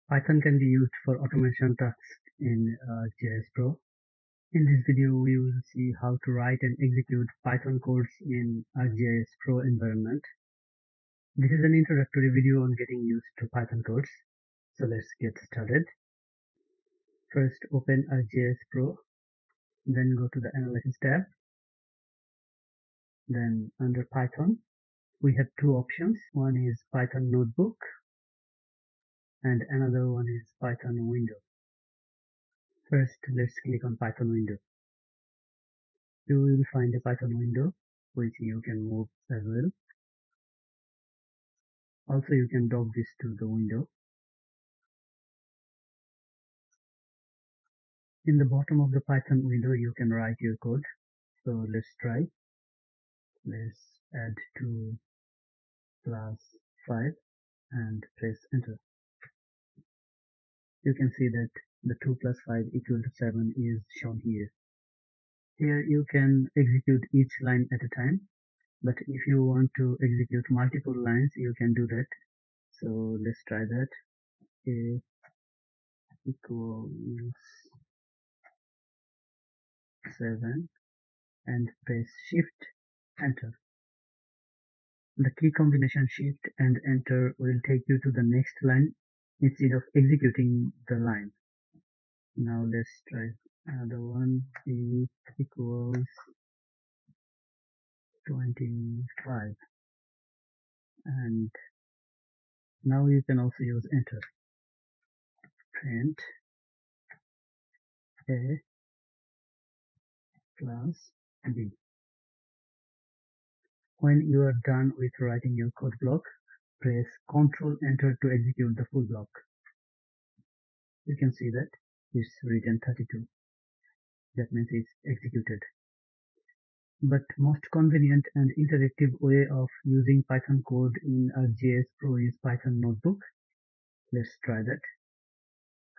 Python can be used for automation tasks in GIS Pro. In this video, we will see how to write and execute Python codes in ArcGIS Pro environment. This is an introductory video on getting used to Python codes. So let's get started. First, open ArcGIS Pro, then go to the Analysis tab. Then under Python, we have two options. One is Python Notebook and another one is Python Window. First, let's click on Python Window. You will find a Python window which you can move as well. Also, you can dock this to the window. In the bottom of the Python window, you can write your code. So let's try. Let's add 2 plus 5 and press enter. You can see that the 2 plus 5 equal to 7 is shown here. Here you can execute each line at a time, but if you want to execute multiple lines, you can do that. So let's try that. A equals 7 and press shift enter. The key combination shift and enter will take you to the next line instead of executing the line. Now let's try another one. A equals 25 and now you can also use enter. Print A plus B. When you are done with writing your code block, press Ctrl Enter to execute the full block. You can see that it's written 32. That means it's executed. But most convenient and interactive way of using Python code in ArcGIS Pro is Python Notebook. Let's try that.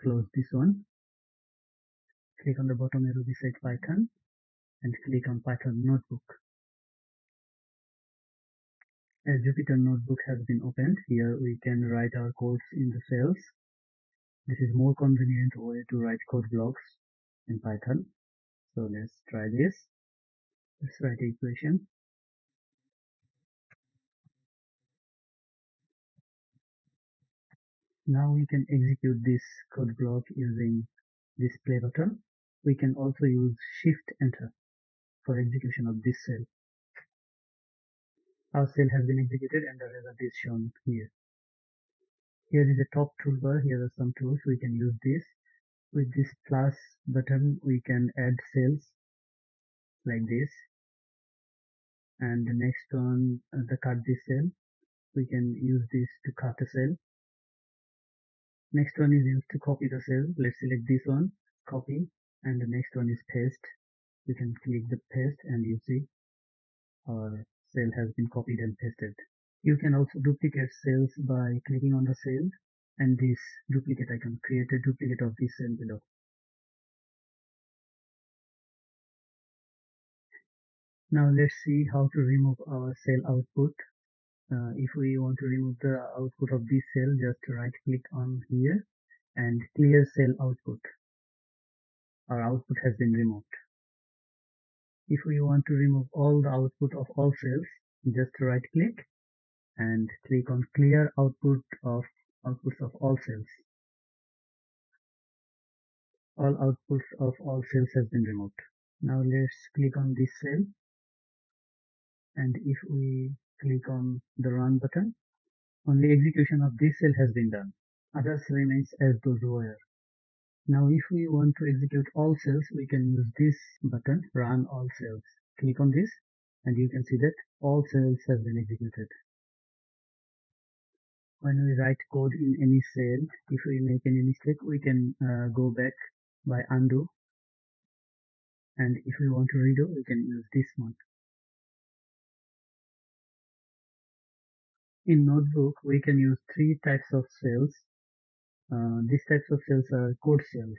Close this one. Click on the bottom arrow beside Python and click on Python Notebook. As Jupyter Notebook has been opened, here we can write our codes in the cells. This is more convenient way to write code blocks in Python. So let's try this. Let's write the equation. Now we can execute this code block using this play button. We can also use shift enter for execution of this cell. Our cell has been executed and the result is shown here. Here is a top toolbar. Here are some tools. We can use this. With this plus button, we can add cells like this. And the next one, the cut this cell. We can use this to cut a cell. Next one is used to copy the cell. Let's select this one, copy, and the next one is paste. You can click the paste and you see our cell has been copied and pasted. You can also duplicate cells by clicking on the cell and this duplicate icon. Create a duplicate of this cell below. Now let's see how to remove our cell output. If we want to remove the output of this cell, just right click on here and clear cell output. Our output has been removed. If we want to remove all the output of all cells, just right click and click on clear outputs of all cells. All outputs of all cells has been removed. Now let's click on this cell and if we click on the run button, only execution of this cell has been done. Others remains as those were. Now if we want to execute all cells, we can use this button, run all cells. Click on this and you can see that all cells have been executed. When we write code in any cell, if we make any mistake, we can go back by undo. And if we want to redo, we can use this one. In Notebook, we can use 3 types of cells. These types of cells are code cells,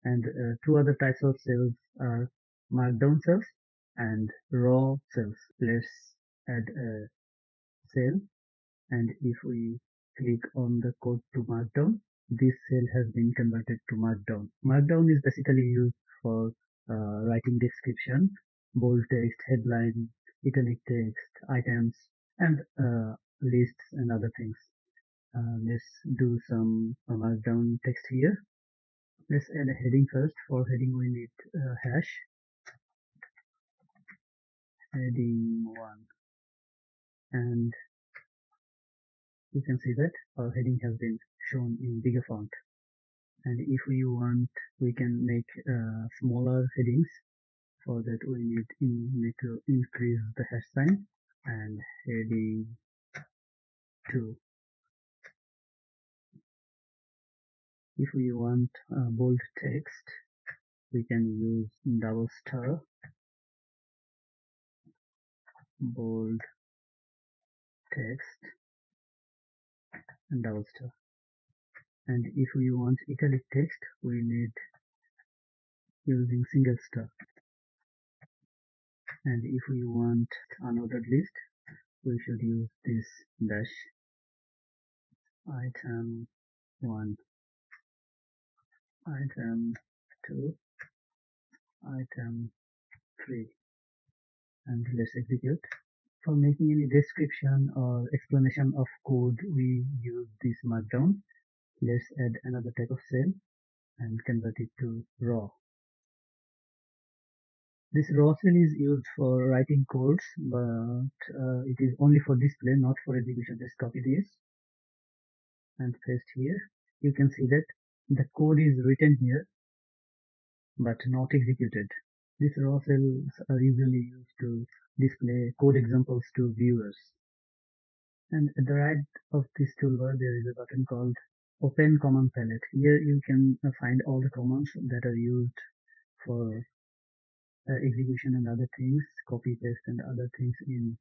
and 2 other types of cells are markdown cells and raw cells. Let's add a cell, and if we click on the code to markdown, this cell has been converted to Markdown. Markdown is basically used for writing description, bold text, headline, italic text, items, and lists and other things. Let's do some Markdown text here. Let's add a heading first. For heading we need hash heading 1, and you can see that our heading has been shown in bigger font. And if we want, we can make smaller headings. For that we need to increase the hash sign and heading 2. If we want bold text, we can use double star, bold text, and double star. And if we want italic text, we need using single star. And if we want another list, we should use this dash item 1, item 2, item 3, and let's execute. For making any description or explanation of code, we use this markdown. Let's add another type of cell and convert it to raw. This raw cell is used for writing codes, but it is only for display, not for execution. Let's copy this and paste here. You can see that the code is written here, but not executed. These raw cells are usually used to display code examples to viewers. And at the right of this toolbar, there is a button called Open Command Palette. Here you can find all the commands that are used for execution and other things, copy, paste, and other things in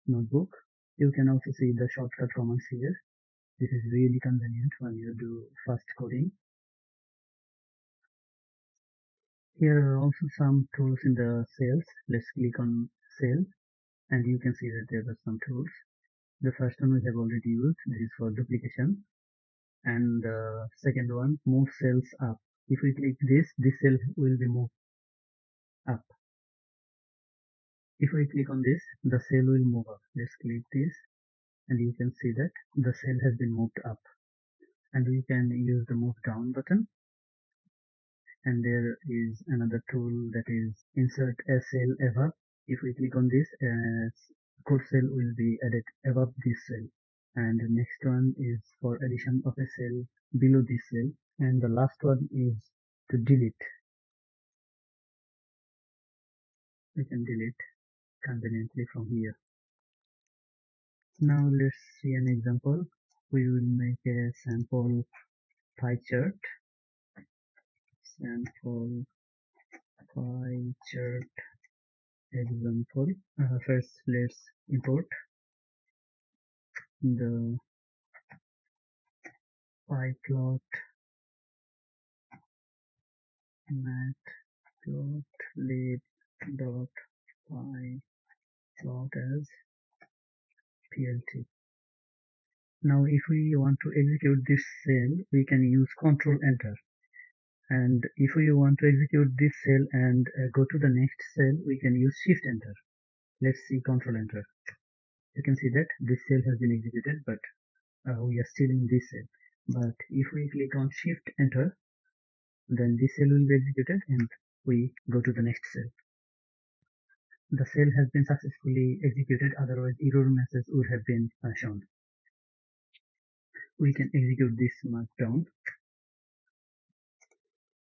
Notebook. You can also see the shortcut commands here. This is really convenient when you do fast coding. Here are also some tools in the cells. Let's click on cell, and you can see that there are some tools. The first one we have already used. This is for duplication. And the second one, move cells up. If we click this cell will be moved up. If we click on this, the cell will move up. Let's click this, and you can see that the cell has been moved up. And we can use the move down button. And there is another tool that is insert a cell above. If we click on this, code cell will be added above this cell. And the next one is for addition of a cell below this cell. And the last one is to delete. We can delete conveniently from here. Now let's see an example. We will make a sample pie chart. Sample pie chart example. First, let's import the pie plot matplotlib.py plot as plt. Now if we want to execute this cell, we can use Control Enter. And if we want to execute this cell and go to the next cell, we can use Shift Enter. Let's see Control Enter. You can see that this cell has been executed, but we are still in this cell. But if we click on Shift Enter, then this cell will be executed and we go to the next cell. The cell has been successfully executed, otherwise error message would have been shown. We can execute this markdown.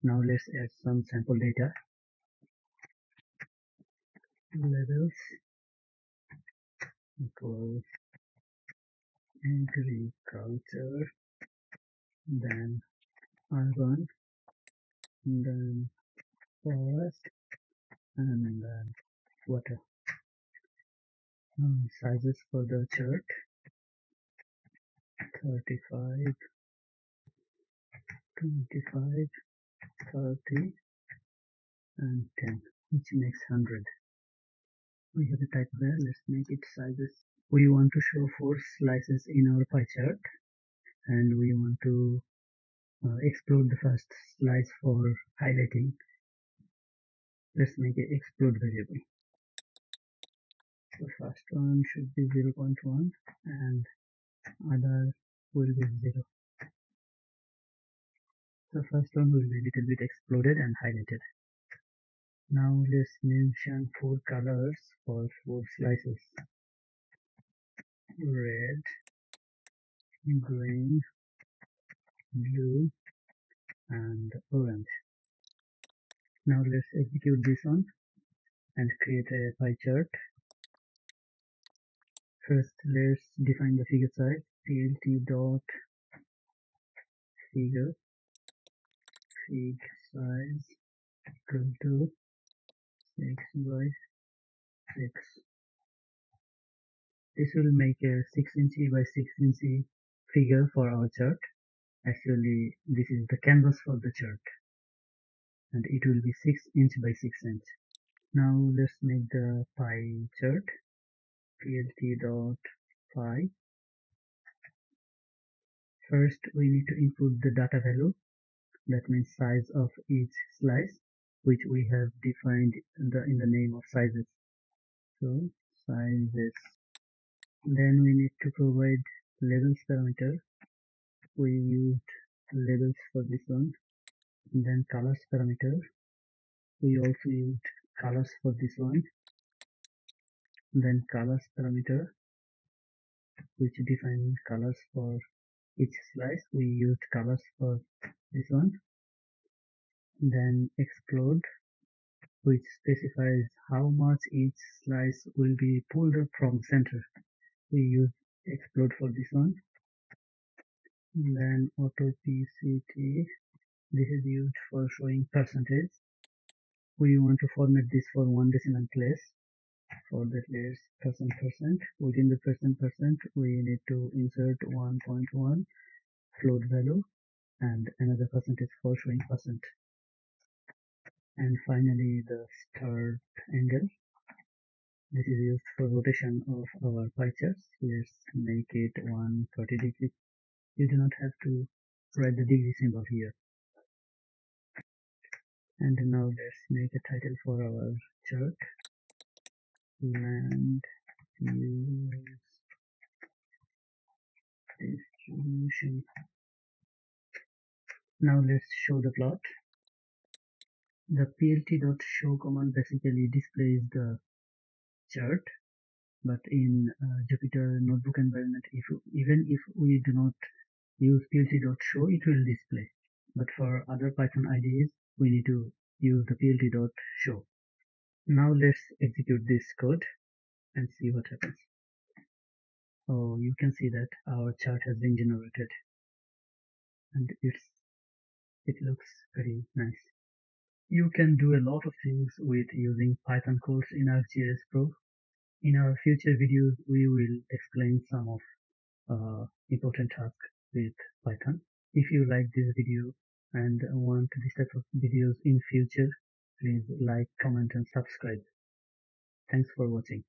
Now let's add some sample data. Levels equals agriculture, then urban, then forest, and then water. Sizes for the chart 35, 25, 30, and 10, which makes 100. We have a type there. Let's make it sizes. We want to show 4 slices in our pie chart, and we want to explode the first slice for highlighting. Let's make an explode variable. The first one should be 0.1 and other will be 0. The first one will be a little bit exploded and highlighted. Now let's mention 4 colors for 4 slices. Red, green, blue, and orange. Now let's execute this one and create a pie chart. First, let's define the figure size. plt dot figure fig size equal to 6 by 6. This will make a 6 inch by 6 inch figure for our chart. Actually, this is the canvas for the chart, and it will be 6 inch by 6 inch. Now let's make the pie chart. plt dot pie. First, we need to input the data value, that means size of each slice, which we have defined in the name of sizes. So sizes. Then we need to provide labels parameter. We used labels for this one. And then colors parameter. We also used colors for this one. Then colors parameter, which define colors for each slice. We used colors for this one. Then explode, which specifies how much each slice will be pulled up from center. We use explode for this one. Then auto PCT, this is used for showing percentage. We want to format this for 1 decimal place. For that, let's %%. Within the %%, we need to insert 1.1 float value and another percentage for showing %. And finally, the start angle. This is used for rotation of our pie charts. Let's make it 130 degrees. You do not have to write the degree symbol here. And now let's make a title for our chart. Land use distribution. Now let's show the plot. The plt.show command basically displays the chart, but in Jupyter Notebook environment, even if we do not use plt.show, it will display. But for other Python IDEs, we need to use the plt.show. Now let's execute this code and see what happens. Oh, you can see that our chart has been generated, and it looks very nice. You can do a lot of things with using Python codes in ArcGIS Pro. In our future videos, we will explain some of important tasks with Python. If you like this video and want this type of videos in future, please like, comment, and subscribe. Thanks for watching.